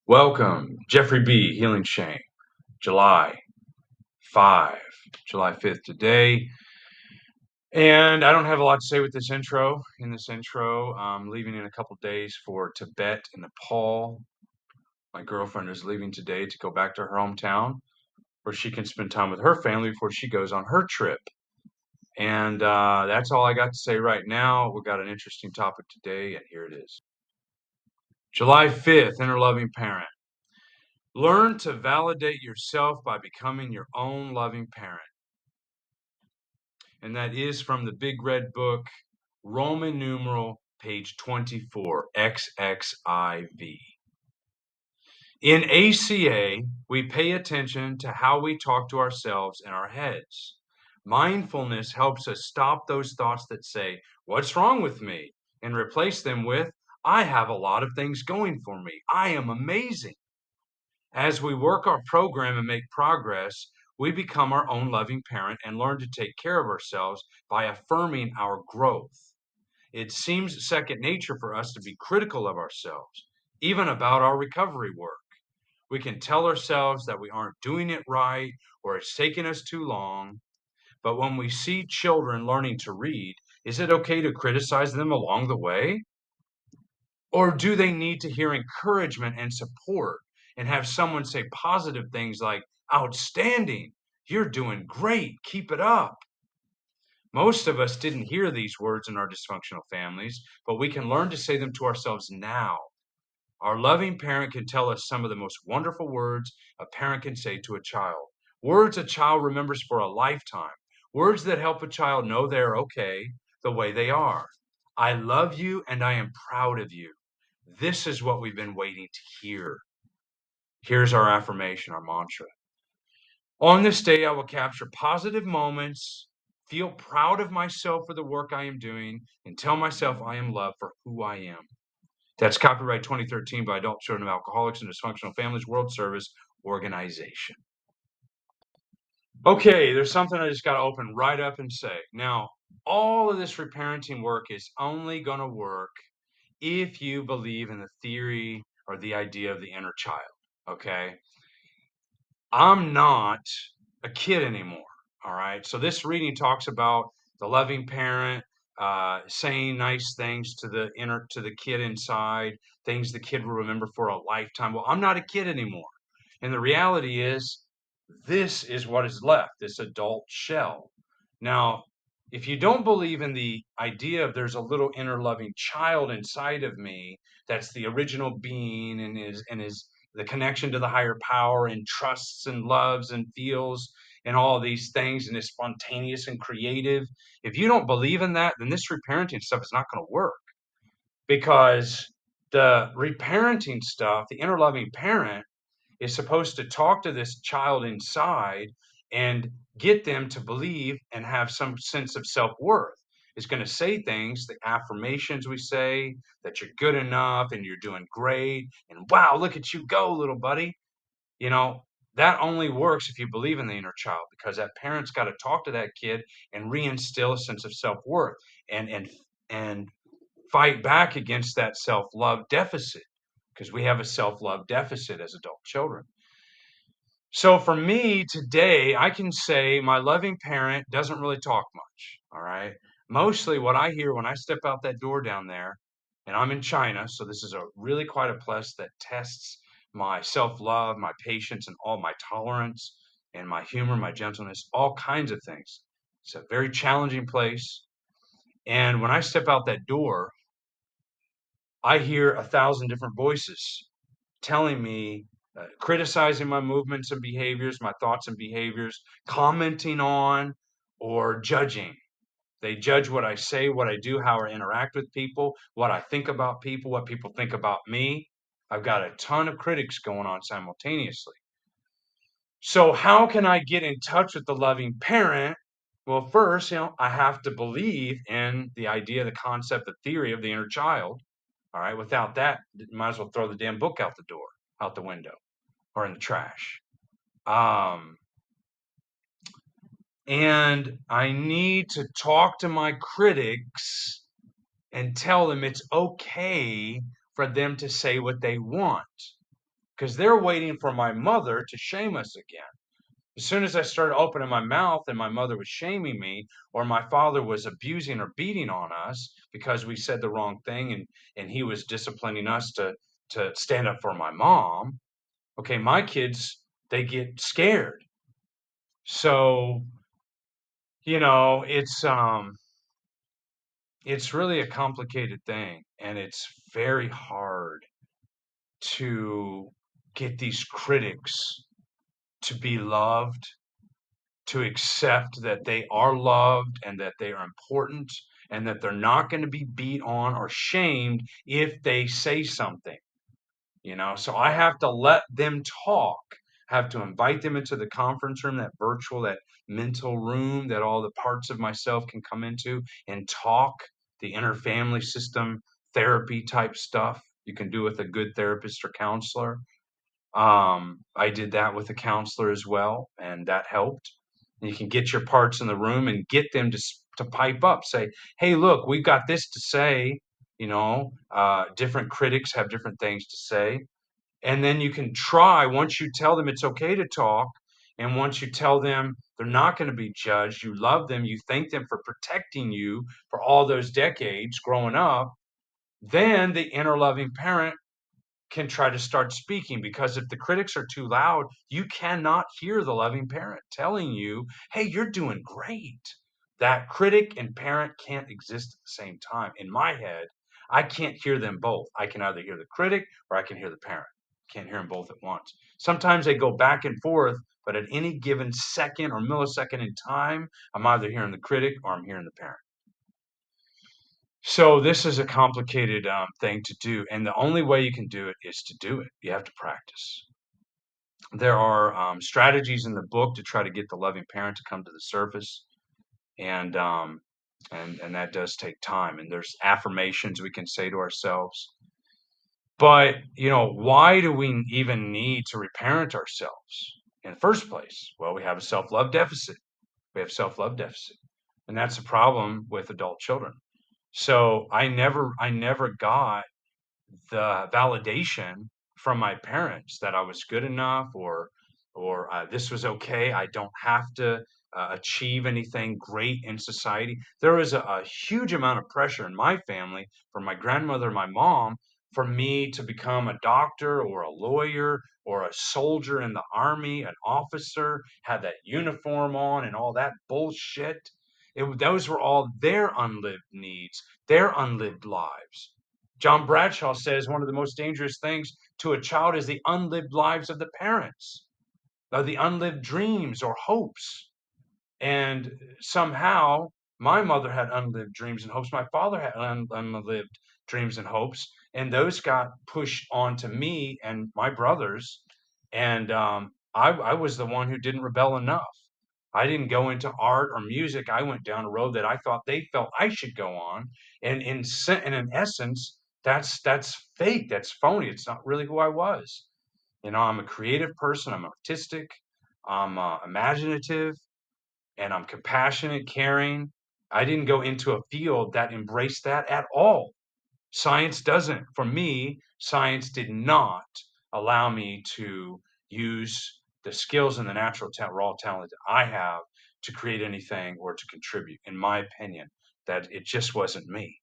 Welcome, Jeffrey B. Healing Shame, July 5, July 5th today. And I don't have a lot to say with this intro. In this intro, I'm leaving in a couple days for Tibet and Nepal. My girlfriend is leaving today to go back to her hometown where she can spend time with her family before she goes on her trip. And that's all I got to say right now. We've got an interesting topic today, and here it is. July 5th, Inner Loving Parent. Learn to validate yourself by becoming your own loving parent. And that is from the Big Red Book, Roman numeral, page 24, XXIV. In ACA, we pay attention to how we talk to ourselves in our heads. Mindfulness helps us stop those thoughts that say, "What's wrong with me?" and replace them with, "I have a lot of things going for me. I am amazing." As we work our program and make progress, we become our own loving parent and learn to take care of ourselves by affirming our growth. It seems second nature for us to be critical of ourselves, even about our recovery work. We can tell ourselves that we aren't doing it right or it's taking us too long. But when we see children learning to read, is it okay to criticize them along the way? Or do they need to hear encouragement and support and have someone say positive things like, "Outstanding, you're doing great, keep it up"? Most of us didn't hear these words in our dysfunctional families, but we can learn to say them to ourselves now. Our loving parent can tell us some of the most wonderful words a parent can say to a child. Words a child remembers for a lifetime. Words that help a child know they're okay the way they are. "I love you and I am proud of you." This is what we've been waiting to hear. Here's our affirmation, our mantra. On this day, I will capture positive moments, feel proud of myself for the work I am doing, and tell myself I am loved for who I am. That's copyright 2013 by Adult Children of Alcoholics and Dysfunctional Families World Service Organization. Okay, there's something I just got to open right up and say. Now, all of this reparenting work is only going to work if you believe in the theory or the idea of the inner child. Okay. I'm not a kid anymore. All right. So this reading talks about the loving parent saying nice things to the kid inside, things the kid will remember for a lifetime. Well, I'm not a kid anymore. And the reality is, this is what is left, this adult shell. Now, if you don't believe in the idea of there's a little inner loving child inside of me, that's the original being and is the connection to the higher power and trusts and loves and feels and all these things and is spontaneous and creative. If you don't believe in that, then this reparenting stuff is not going to work, because the reparenting stuff, the inner loving parent, is supposed to talk to this child inside and get them to believe and have some sense of self-worth. It's going to say things, the affirmations we say, that you're good enough and you're doing great and wow, look at you go, little buddy. You know, that only works if you believe in the inner child, because that parent's got to talk to that kid and reinstill a sense of self-worth and fight back against that self-love deficit, because we have a self-love deficit as adult children. So for me today, I can say my loving parent doesn't really talk much. All right. Mostly what I hear when I step out that door down there, and I'm in China, so this is a really quite a place that tests my self-love, my patience, and all my tolerance and my humor, my gentleness, all kinds of things. It's a very challenging place. And when I step out that door, I hear 1,000 different voices telling me, criticizing my movements and behaviors, my thoughts and behaviors, commenting on or judging. They judge what I say, what I do, how I interact with people, what I think about people, what people think about me. I've got a ton of critics going on simultaneously. So how can I get in touch with the loving parent? Well, first, I have to believe in the idea, the concept, the theory of the inner child. All right. Without that, you might as well throw the damn book out the door, out the window, or in the trash. Um, and I need to talk to my critics and tell them it's okay for them to say what they want. because they're waiting for my mother to shame us again. As soon as I started opening my mouth and my mother was shaming me, or my father was abusing or beating on us because we said the wrong thing, and he was disciplining us to stand up for my mom, okay, my kids, they get scared. So, it's really a complicated thing, and it's very hard to get these critics to be loved, to accept that they are loved and that they are important and that they're not going to be beat on or shamed if they say something. So I have to let them talk, have to invite them into the conference room, that virtual, that mental room that all the parts of myself can come into and talk, the inner family system therapy type stuff you can do with a good therapist or counselor. I did that with a counselor as well, and that helped. And you can get your parts in the room and get them to pipe up, say, "Hey, look, we've got this to say." Different critics have different things to say, and then you can try, once you tell them it's okay to talk, and once you tell them they're not going to be judged, you love them, you thank them for protecting you for all those decades growing up, then the inner loving parent can try to start speaking, because if the critics are too loud, you cannot hear the loving parent telling you, "Hey, you're doing great." That critic and parent can't exist at the same time. In my head, I can't hear them both. I can either hear the critic or I can hear the parent. Can't hear them both at once. Sometimes they go back and forth, but at any given second or millisecond in time, I'm either hearing the critic or I'm hearing the parent. So this is a complicated thing to do, and the only way you can do it is to do it. You have to practice. There are strategies in the book to try to get the loving parent to come to the surface, and that does take time. And there's affirmations we can say to ourselves. But why do we even need to reparent ourselves in the first place? Well, we have a self-love deficit. We have self-love deficit, and that's a problem with adult children. So I never got the validation from my parents that I was good enough, or this was okay. I don't have to achieve anything great in society. There was a huge amount of pressure in my family, from my grandmother and my mom, for me to become a doctor or a lawyer or a soldier in the army, an officer, had that uniform on and all that bullshit. Those were all their unlived needs, their unlived lives. John Bradshaw says one of the most dangerous things to a child is the unlived lives of the parents, or the unlived dreams or hopes. And somehow my mother had unlived dreams and hopes. My father had unlived dreams and hopes, and those got pushed onto me and my brothers. And I was the one who didn't rebel enough. I didn't go into art or music. I went down a road that I thought they felt I should go on. And in essence, that's fake. That's phony. It's not really who I was. I'm a creative person. I'm artistic. I'm imaginative, and I'm compassionate, caring. I didn't go into a field that embraced that at all. Science doesn't. For me, science did not allow me to use the skills and the natural raw talent that I have to create anything or to contribute, in my opinion, that it just wasn't me.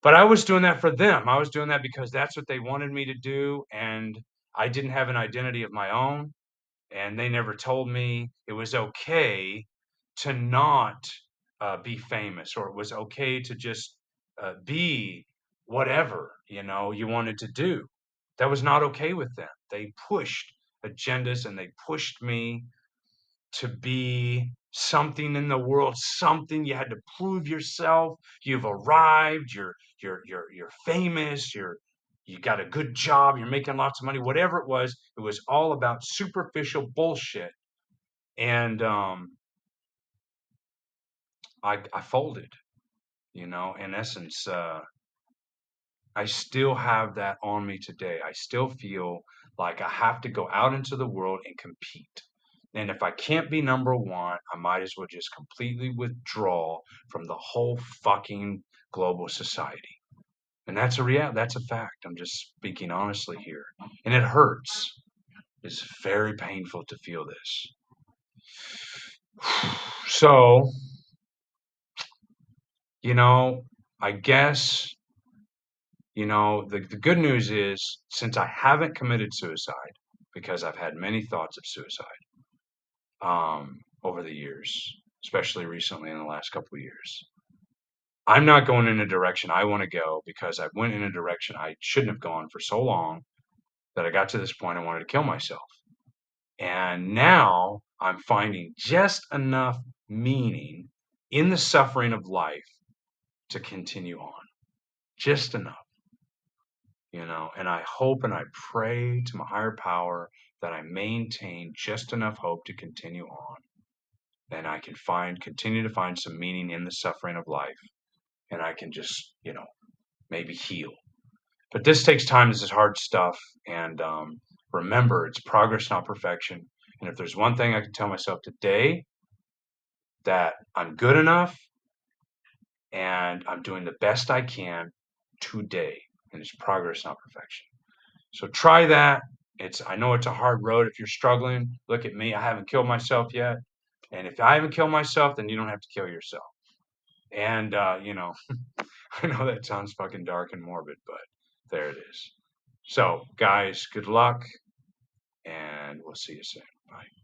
But I was doing that for them. I was doing that because that's what they wanted me to do, and I didn't have an identity of my own, and they never told me it was okay to not be famous, or it was okay to just be whatever you wanted to do. That was not okay with them. They pushed agendas, and they pushed me to be something in the world, something. You had to prove yourself. You've arrived. You're famous. You got a good job. You're making lots of money. Whatever it was all about superficial bullshit. And I folded. In essence, I still have that on me today. I still feel like I have to go out into the world and compete. And if I can't be number one, I might as well just completely withdraw from the whole fucking global society. And that's that's a fact. I'm just speaking honestly here. And it hurts. It's very painful to feel this. So, you know, I guess, the good news is since I haven't committed suicide, because I've had many thoughts of suicide over the years, especially recently in the last couple of years. I'm not going in a direction I want to go because I went in a direction I shouldn't have gone for so long that I got to this point I wanted to kill myself. And now I'm finding just enough meaning in the suffering of life to continue on. Just enough, and I hope and I pray to my higher power that I maintain just enough hope to continue on. And I can continue to find some meaning in the suffering of life. And I can just, maybe heal. But this takes time. This is hard stuff. And remember, it's progress, not perfection. And if there's one thing I can tell myself today, that I'm good enough and I'm doing the best I can today. And it's progress, not perfection. So try that. I know it's a hard road if you're struggling. Look at me. I haven't killed myself yet. And if I haven't killed myself, then you don't have to kill yourself. And, I know that sounds fucking dark and morbid, but there it is. So, guys, good luck, and we'll see you soon. Bye.